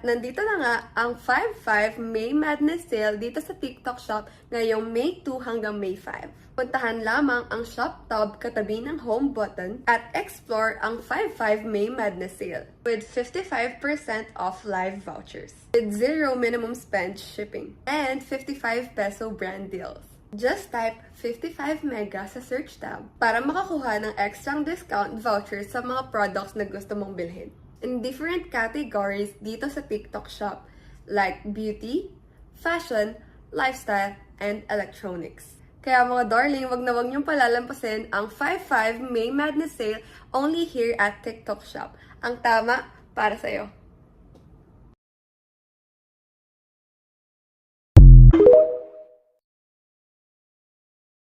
nandito na nga ang 5/5 May Madness Sale dito sa TikTok Shop ngayong May 2 hanggang May 5. Puntahan lamang ang shop tab katabi ng home button at explore ang 5/5 May Madness Sale with 55% off live vouchers with 0 minimum spend shipping and 55 peso brand deals. Just type 55 mega sa search tab para makakuha ng extra discount vouchers sa mga products na gusto mong bilhin in different categories dito sa TikTok Shop like beauty, fashion, lifestyle, and electronics. Kaya mga darling, wag na wag niyong palalampasin ang 5/5 May Madness Sale only here at TikTok Shop. Ang tama para sa'yo.